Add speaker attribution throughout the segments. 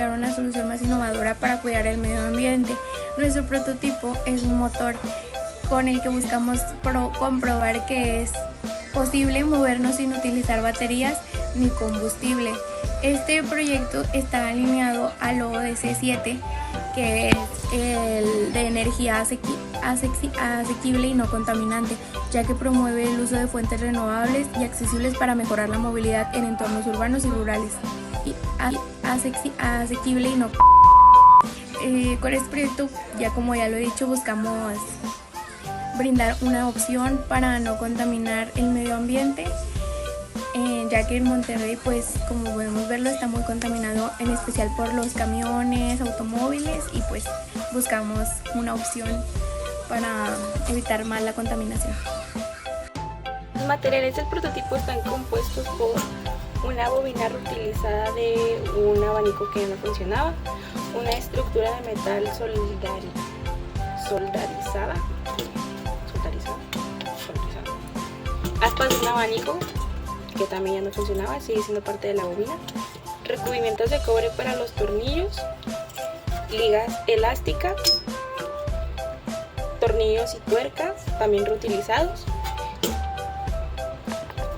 Speaker 1: investigar una solución más innovadora para cuidar el medio ambiente. Nuestro prototipo es un motor con el que buscamos comprobar que es posible movernos sin utilizar baterías ni combustible. Este proyecto está alineado al ODS 7, que es el de energía asequible y no contaminante, ya que promueve el uso de fuentes renovables y accesibles para mejorar la movilidad en entornos urbanos y rurales. Asequible y no. Con este proyecto, como ya lo he dicho, buscamos brindar una opción para no contaminar el medio ambiente, ya que en Monterrey, pues como podemos verlo, está muy contaminado, en especial por los camiones, automóviles, y pues buscamos una opción para evitar más la contaminación.
Speaker 2: Los materiales del prototipo están compuestos por una bobina reutilizada de un abanico que no funcionaba, una estructura de metal soldarizada, aspas de un abanico que también ya no funcionaba, sigue siendo parte de la bobina, recubrimientos de cobre para los tornillos, ligas elásticas, tornillos y tuercas también reutilizados,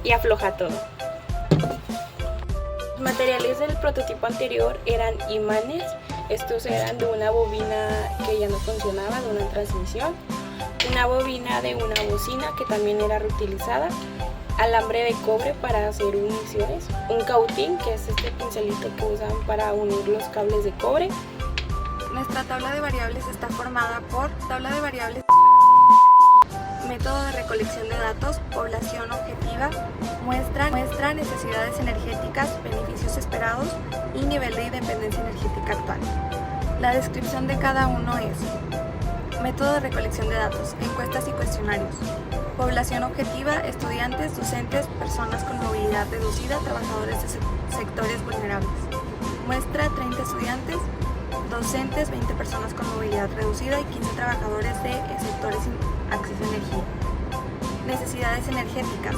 Speaker 2: y afloja todo. Los materiales del prototipo anterior eran imanes. Estos eran de una bobina que ya no funcionaba, de una transmisión, una bobina de una bocina que también era reutilizada, alambre de cobre para hacer municiones, un cautín, que es este pincelito que usan para unir los cables de cobre.
Speaker 3: Nuestra tabla de variables está formada por tabla de variables, método de recolección de datos, población objetiva, muestra necesidades energéticas, beneficios esperados y nivel de independencia energética actual. La descripción de cada uno es: método de recolección de datos, encuestas y cuestionarios. Población objetiva, estudiantes, docentes, personas con movilidad reducida, trabajadores de sectores vulnerables. Muestra 30 estudiantes, docentes, 20 personas con movilidad reducida y 15 trabajadores de sectores sin acceso a energía. Necesidades energéticas.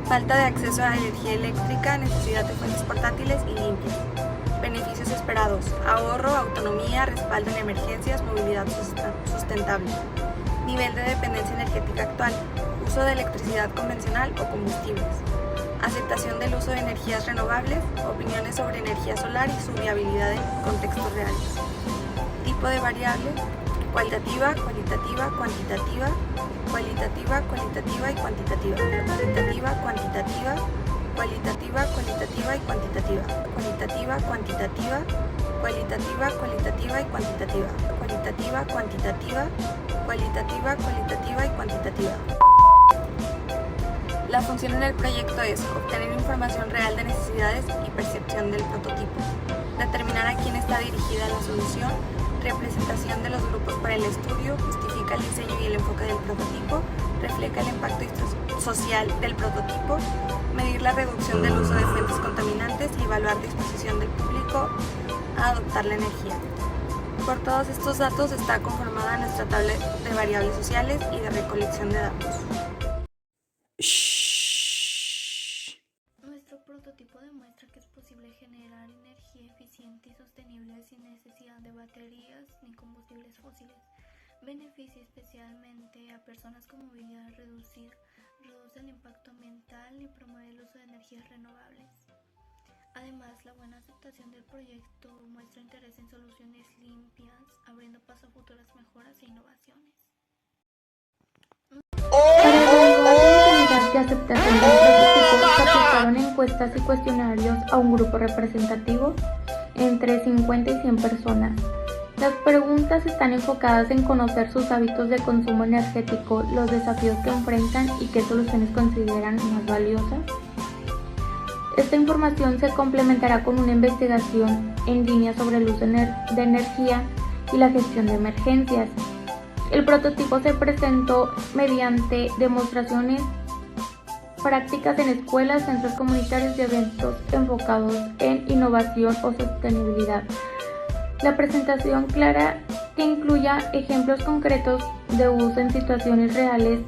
Speaker 3: Falta de acceso a energía eléctrica, necesidad de fuentes portátiles y limpias. Beneficios esperados: ahorro, autonomía, respaldo en emergencias, movilidad sustentable. Nivel de dependencia energética actual: uso de electricidad convencional o combustibles. Aceptación del uso de energías renovables, opiniones sobre energía solar y su viabilidad en contextos reales. Tipo de variable: cualitativa, cualitativa, cuantitativa, cualitativa, cualitativa y cuantitativa. Cualitativa, cuantitativa, cualitativa, cualitativa y cuantitativa. Cualitativa, cuantitativa, cualitativa, cualitativa y cuantitativa. Cualitativa, cuantitativa, cualitativa, cualitativa y cuantitativa. La función en el proyecto es obtener información real de necesidades y percepción del prototipo, determinar a quién está dirigida la solución, representación de los grupos para el estudio, justifica el diseño y el enfoque del prototipo, refleja el impacto social del prototipo, medir la reducción del uso de fuentes contaminantes y evaluar disposición del público a adoptar la energía. Por todos estos datos está conformada nuestra tabla de variables sociales y de recolección de datos.
Speaker 1: Nuestro prototipo demuestra que es posible generar energía eficiente y sostenible sin necesidad de baterías ni combustibles fósiles. Beneficia especialmente a personas con movilidad reducida, reduce el impacto ambiental y promueve el uso de energías renovables. Además, la buena aceptación del proyecto muestra interés en soluciones limpias, abriendo paso a futuras mejoras e innovaciones.
Speaker 4: De aceptación del prototipo, se aplicaron encuestas y cuestionarios a un grupo representativo entre 50 y 100 personas. Las preguntas están enfocadas en conocer sus hábitos de consumo energético, los desafíos que enfrentan y qué soluciones consideran más valiosas. Esta información se complementará con una investigación en línea sobre el uso de energía y la gestión de emergencias. El prototipo se presentó mediante demostraciones prácticas en escuelas, centros comunitarios y eventos enfocados en innovación o sostenibilidad. La presentación clara que incluya ejemplos concretos de uso en situaciones reales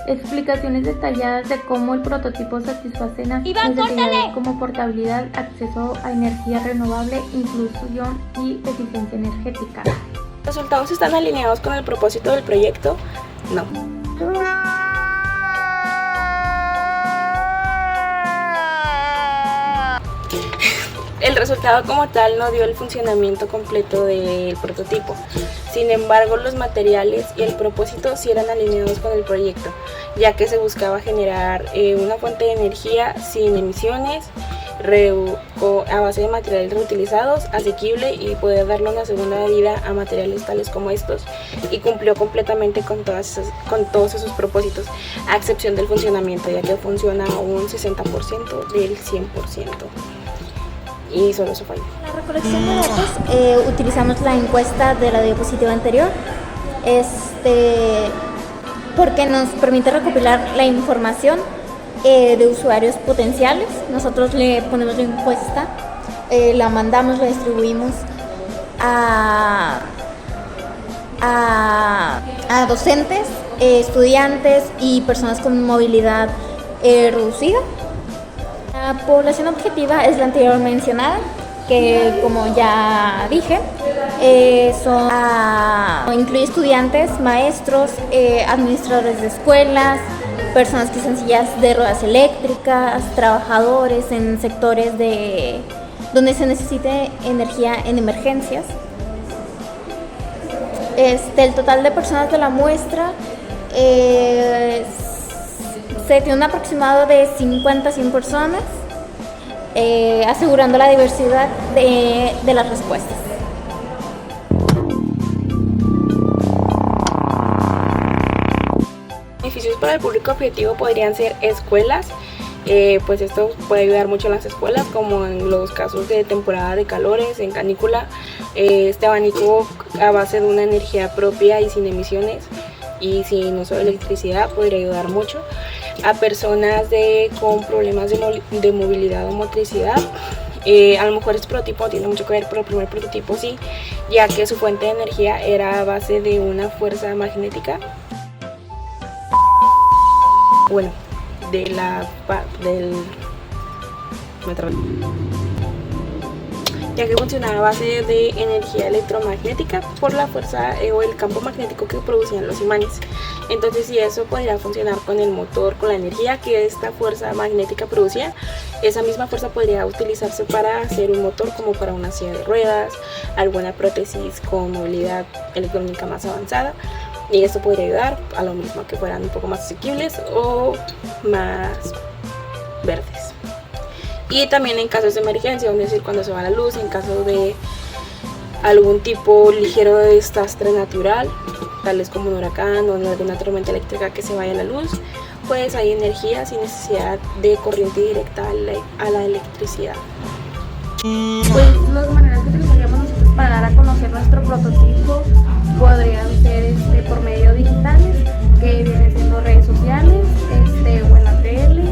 Speaker 4: Explicaciones detalladas de cómo el prototipo satisface necesidades como portabilidad, acceso a energía renovable, inclusión y eficiencia energética.
Speaker 2: ¿Los resultados están alineados con el propósito del proyecto? No. El resultado como tal no dio el funcionamiento completo del prototipo. Sin embargo, los materiales y el propósito sí eran alineados con el proyecto, ya que se buscaba generar una fuente de energía sin emisiones, a base de materiales reutilizados, asequible y poder darle una segunda vida a materiales tales como estos, y cumplió completamente con todos esos propósitos, a excepción del funcionamiento, ya que funciona un 60% del 100%. Y solo eso falla.
Speaker 5: La recolección de datos, utilizamos la encuesta de la diapositiva anterior, porque nos permite recopilar la información de usuarios potenciales. Nosotros le ponemos la encuesta, la mandamos, la distribuimos a docentes, estudiantes y personas con movilidad reducida. La población objetiva es la anterior mencionada, que como ya dije, incluye estudiantes, maestros, administradores de escuelas, personas que usan sillas de ruedas eléctricas, trabajadores en sectores donde se necesite energía en emergencias. El total de personas de la muestra se tiene un aproximado de 50 a 100 personas, asegurando la diversidad de las respuestas.
Speaker 2: Beneficios para el público objetivo podrían ser escuelas, pues esto puede ayudar mucho en las escuelas, como en los casos de temporada de calores, en canícula. Este abanico a base de una energía propia y sin emisiones y sin uso de electricidad podría ayudar mucho. A personas con problemas de movilidad o motricidad, a lo mejor este prototipo tiene mucho que ver, pero el primer prototipo sí, ya que su fuente de energía era a base de una fuerza magnética, bueno, del ya que funcionaba a base de energía electromagnética por la fuerza o el campo magnético que producían los imanes. Entonces, si eso podría funcionar con el motor, con la energía que esta fuerza magnética producía, esa misma fuerza podría utilizarse para hacer un motor como para una silla de ruedas, alguna prótesis con movilidad electrónica más avanzada, y esto podría ayudar a lo mismo, que fueran un poco más asequibles o más verdes. Y también en casos de emergencia, es decir, cuando se va la luz, en caso de algún tipo ligero de desastre natural, tales como un huracán o alguna tormenta eléctrica que se vaya la luz, pues hay energía sin necesidad de corriente directa a la electricidad.
Speaker 1: Pues las maneras que utilizaríamos nosotros para dar a conocer nuestro prototipo podrían ser por medio digitales, que vienen siendo redes sociales, o en la tele,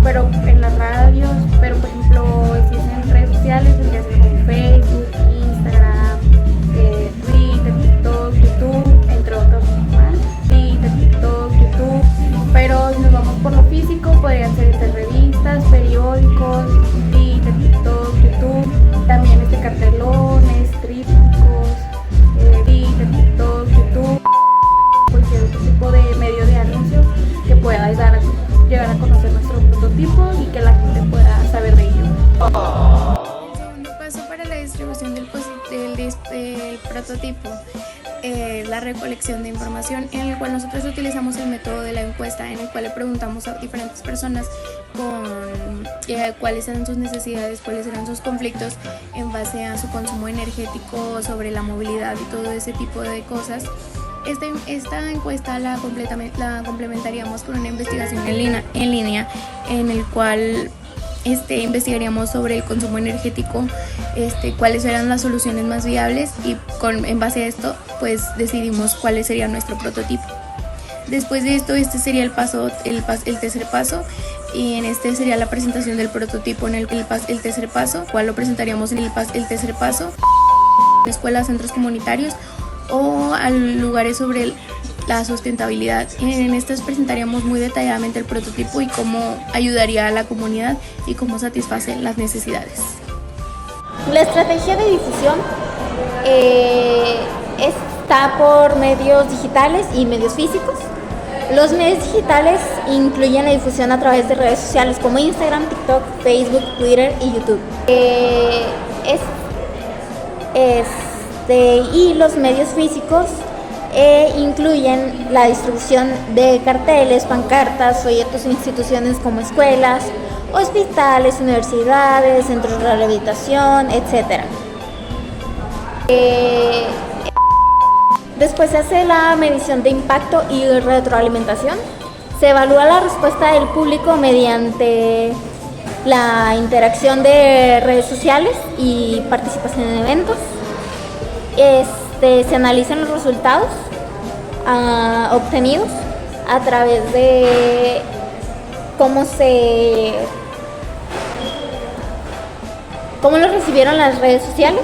Speaker 1: pero en las radios, pero por ejemplo si es en redes sociales tendría que ser como Facebook, Instagram, Twitter, TikTok, YouTube, entre otros más. Twitter, TikTok, YouTube. Pero si nos vamos por lo físico, podrían ser revistas, periódicos, Twitter, TikTok, YouTube, también cartelones, trípticos, Twitter, TikTok, YouTube, cualquier otro tipo de medio de anuncio que pueda llegar a conocer nuestro prototipo y que la gente pueda saber de ello.
Speaker 6: El segundo paso para la distribución del prototipo, la recolección de información, en el cual nosotros utilizamos el método de la encuesta, en el cual le preguntamos a diferentes personas cuáles eran sus necesidades, cuáles eran sus conflictos en base a su consumo energético, sobre la movilidad y todo ese tipo de cosas. Esta encuesta la complementaríamos con una investigación en línea en el cual investigaríamos sobre el consumo energético, cuáles eran las soluciones más viables, y en base a esto pues decidimos cuál sería nuestro prototipo. Después de esto, sería el tercer paso, y en sería la presentación del prototipo en el tercer paso, cual lo presentaríamos en el tercer paso, escuelas, centros comunitarios o a lugares la sustentabilidad. En estas presentaríamos muy detalladamente el prototipo y cómo ayudaría a la comunidad y cómo satisface las necesidades.
Speaker 5: La estrategia de difusión está por medios digitales y medios físicos. Los medios digitales incluyen la difusión a través de redes sociales como Instagram, TikTok, Facebook, Twitter y YouTube. Y los medios físicos incluyen la distribución de carteles, pancartas, folletos en instituciones como escuelas, hospitales, universidades, centros de rehabilitación, etc. Después se hace la medición de impacto y retroalimentación. Se evalúa la respuesta del público mediante la interacción de redes sociales y participación en eventos. Se analizan los resultados obtenidos a través de cómo lo recibieron las redes sociales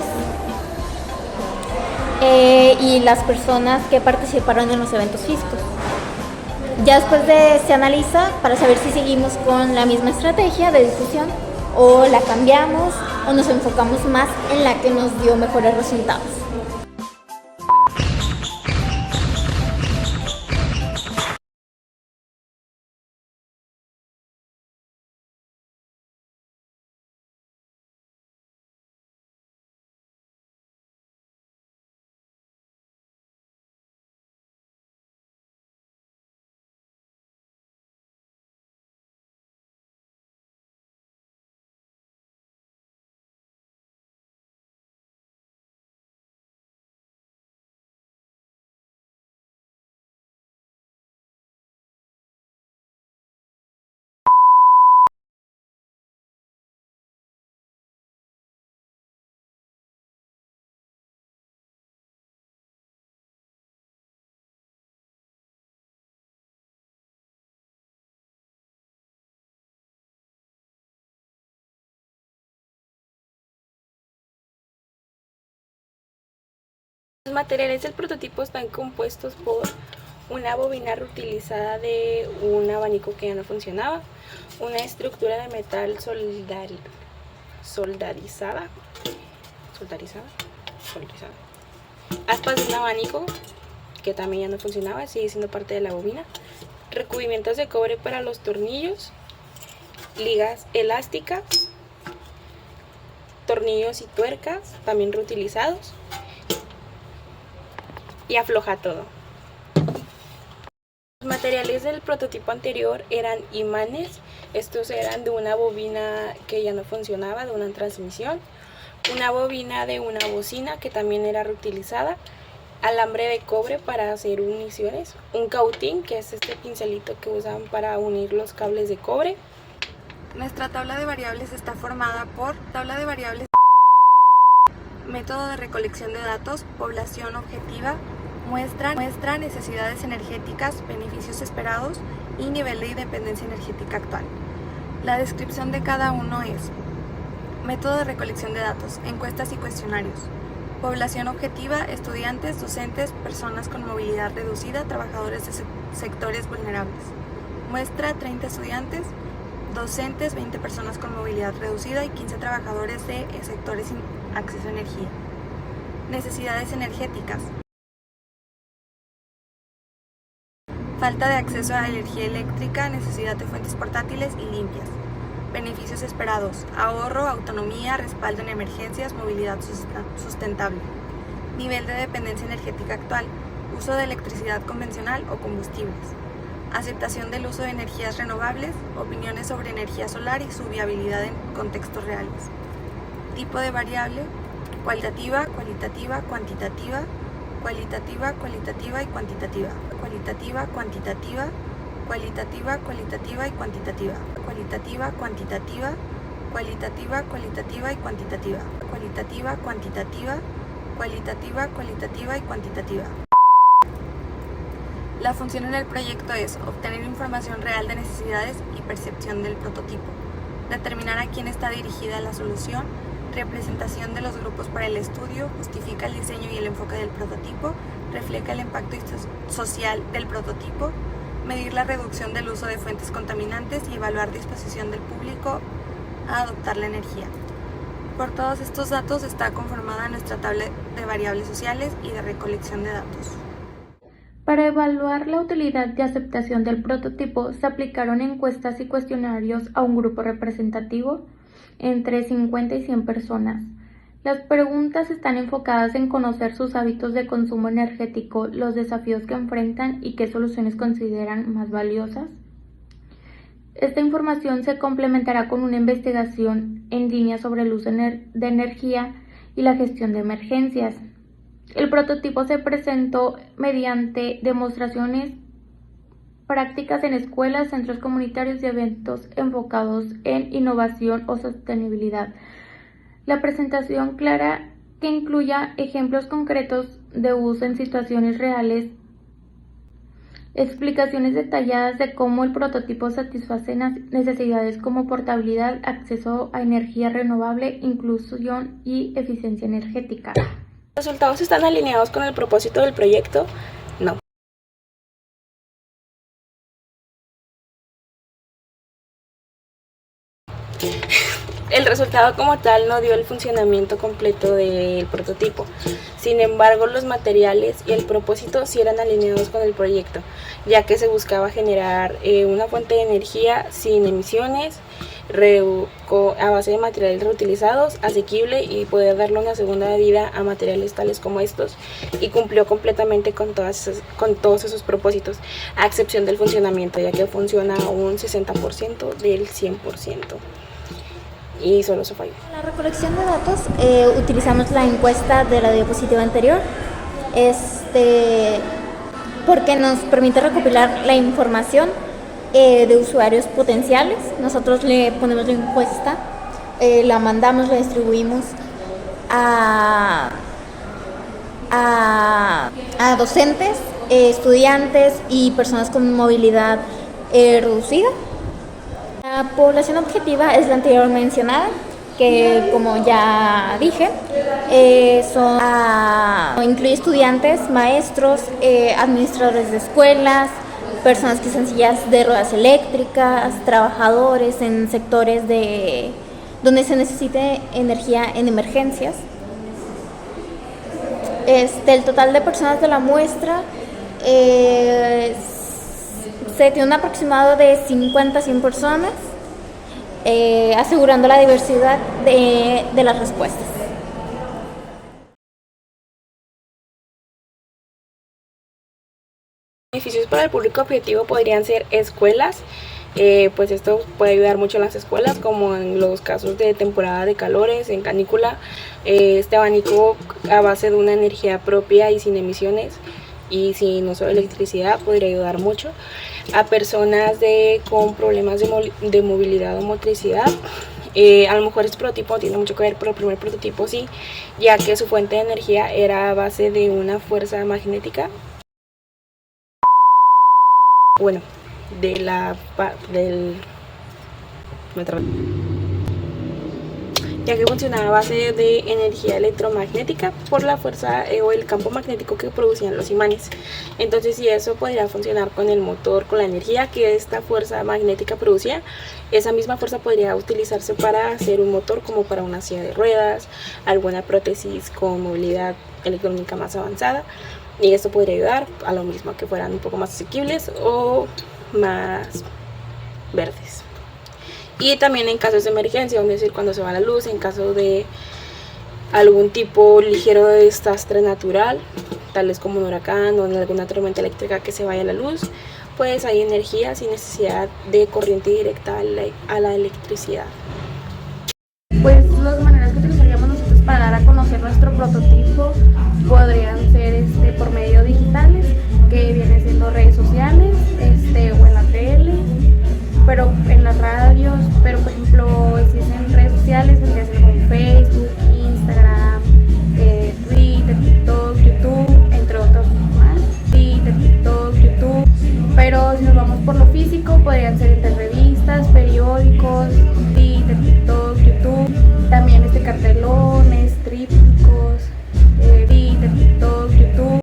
Speaker 5: y las personas que participaron en los eventos físicos. Ya después se analiza para saber si seguimos con la misma estrategia de difusión o la cambiamos o nos enfocamos más en la que nos dio mejores resultados.
Speaker 2: Los materiales del prototipo están compuestos por una bobina reutilizada de un abanico que ya no funcionaba, una estructura de metal soldarizada, aspas de un abanico que también ya no funcionaba, sigue siendo parte de la bobina, recubrimientos de cobre para los tornillos, ligas elásticas, tornillos y tuercas también reutilizados, y afloja todo. Los materiales del prototipo anterior eran imanes. Estos eran de una bobina que ya no funcionaba, de una transmisión, una bobina de una bocina que también era reutilizada, alambre de cobre para hacer uniciones, un cautín, que es este pincelito que usan para unir los cables de cobre.
Speaker 3: Nuestra tabla de variables está formada por tabla de variables, método de recolección de datos, población objetiva, muestra necesidades energéticas, beneficios esperados y nivel de independencia energética actual. La descripción de cada uno es: método de recolección de datos, encuestas y cuestionarios. Población objetiva, estudiantes, docentes, personas con movilidad reducida, trabajadores de sectores vulnerables. Muestra 30 estudiantes, docentes, 20 personas con movilidad reducida y 15 trabajadores de sectores sin acceso a energía. Necesidades energéticas. Falta de acceso a energía eléctrica, necesidad de fuentes portátiles y limpias. Beneficios esperados: ahorro, autonomía, respaldo en emergencias, movilidad sustentable. Nivel de dependencia energética actual: uso de electricidad convencional o combustibles. Aceptación del uso de energías renovables, opiniones sobre energía solar y su viabilidad en contextos reales. Tipo de variable: cualitativa, cualitativa, cuantitativa, cualitativa, cualitativa y cuantitativa, cualitativa, cuantitativa, cualitativa, cualitativa y cuantitativa, cualitativa, cuantitativa, cualitativa, cualitativa y cuantitativa, cualitativa, cuantitativa, cualitativa, cualitativa y cuantitativa. La función en el proyecto es obtener información real de necesidades y percepción del prototipo, determinar a quién está dirigida la solución, representación de los grupos para el estudio, justifica el diseño y el enfoque del prototipo, refleja el impacto social del prototipo, medir la reducción del uso de fuentes contaminantes y evaluar disposición del público a adoptar la energía. Por todos estos datos está conformada nuestra tabla de variables sociales y de recolección de datos.
Speaker 4: Para evaluar la utilidad y aceptación del prototipo, se aplicaron encuestas y cuestionarios a un grupo representativo entre 50 y 100 personas. Las preguntas están enfocadas en conocer sus hábitos de consumo energético, los desafíos que enfrentan y qué soluciones consideran más valiosas. Esta información se complementará con una investigación en línea sobre el uso de energía y la gestión de emergencias. El prototipo se presentó mediante demostraciones prácticas en escuelas, centros comunitarios y eventos enfocados en innovación o sostenibilidad. La presentación clara que incluya ejemplos concretos de uso en situaciones reales, explicaciones detalladas de cómo el prototipo satisface necesidades como portabilidad, acceso a energía renovable, inclusión y eficiencia energética.
Speaker 2: ¿Los resultados están alineados con el propósito del proyecto? No. El resultado como tal no dio el funcionamiento completo del prototipo. Sin embargo, los materiales y el propósito sí eran alineados con el proyecto, ya que se buscaba generar una fuente de energía sin emisiones, a base de materiales reutilizados, asequible y poder darle una segunda vida a materiales tales como estos, y cumplió completamente con todos esos propósitos, a excepción del funcionamiento, ya que funciona un 60% del 100%. Y solo se falló.
Speaker 5: En la recolección de datos utilizamos la encuesta de la diapositiva anterior, porque nos permite recopilar la información de usuarios potenciales. Nosotros le ponemos la encuesta, la mandamos, la distribuimos a docentes, estudiantes y personas con movilidad reducida. La población objetiva es la anterior mencionada, que como ya dije, incluye estudiantes, maestros, administradores de escuelas, personas que usan sillas de ruedas eléctricas, trabajadores en sectores donde se necesite energía en emergencias. El total de personas de la muestra se tiene un aproximado de 50 a 100 personas, asegurando la diversidad de las respuestas.
Speaker 2: Beneficios para el público objetivo podrían ser escuelas, pues esto puede ayudar mucho a las escuelas, como en los casos de temporada de calores, en canícula. Este abanico a base de una energía propia y sin emisiones y sin uso de electricidad podría ayudar mucho. A personas con problemas de movilidad o motricidad, a lo mejor este prototipo no tiene mucho que ver, pero el primer prototipo sí, ya que su fuente de energía era a base de una fuerza magnética, bueno, ya que funcionaba a base de energía electromagnética por la fuerza o el campo magnético que producían los imanes. Entonces, si eso podría funcionar con el motor, con la energía que esta fuerza magnética producía, esa misma fuerza podría utilizarse para hacer un motor, como para una silla de ruedas, alguna prótesis con movilidad electrónica más avanzada, y esto podría ayudar a lo mismo, que fueran un poco más asequibles o más verdes. Y también en casos de emergencia, es decir, cuando se va la luz, en caso de algún tipo ligero de desastre natural, tales como un huracán o en alguna tormenta eléctrica que se vaya la luz, pues hay energía sin necesidad de corriente directa a la electricidad.
Speaker 6: Pues las maneras que utilizaríamos nosotros para dar a conocer nuestro prototipo podrían ser por medios digitales, que viene siendo redes sociales, o en la tele, pero en las radios, pero por ejemplo si es en redes sociales vendría a ser como Facebook, Instagram, Twitter, TikTok, YouTube, entre otros más, Twitter, TikTok, YouTube. Pero si nos vamos por lo físico, podrían ser entre revistas, periódicos, Twitter, TikTok, YouTube, también cartelones, trípticos, Twitter, TikTok, YouTube.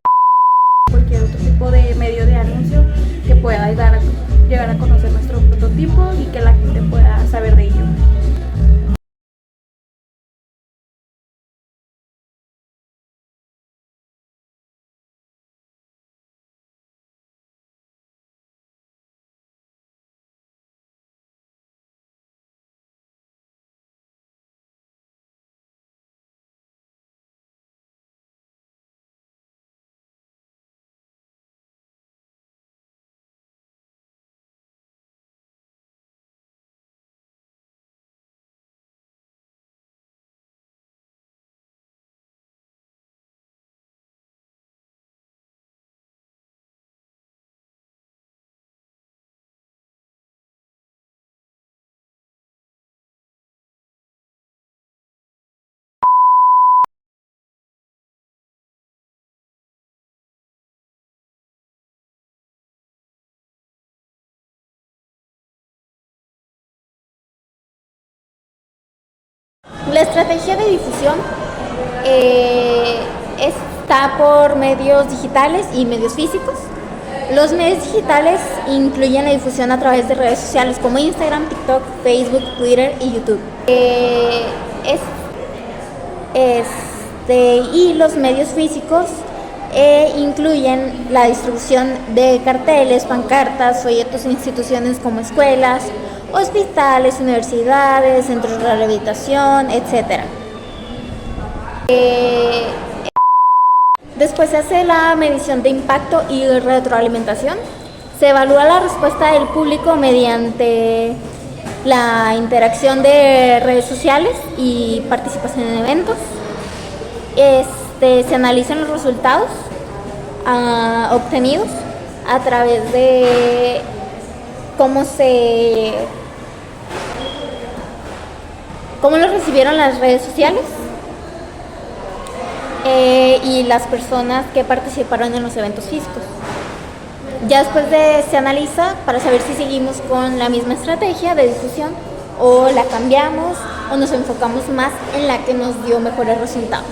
Speaker 5: La estrategia de difusión está por medios digitales y medios físicos. Los medios digitales incluyen la difusión a través de redes sociales como Instagram, TikTok, Facebook, Twitter y YouTube. Y los medios físicos incluyen la distribución de carteles, pancartas, folletos en instituciones como escuelas, hospitales, universidades, centros de rehabilitación, etc. Después se hace la medición de impacto y retroalimentación. Se evalúa la respuesta del público mediante la interacción de redes sociales y participación en eventos. Se analizan los resultados obtenidos a través de cómo lo recibieron las redes sociales y las personas que participaron en los eventos físicos. Ya después se analiza para saber si seguimos con la misma estrategia de difusión o la cambiamos o nos enfocamos más en la que nos dio mejores resultados.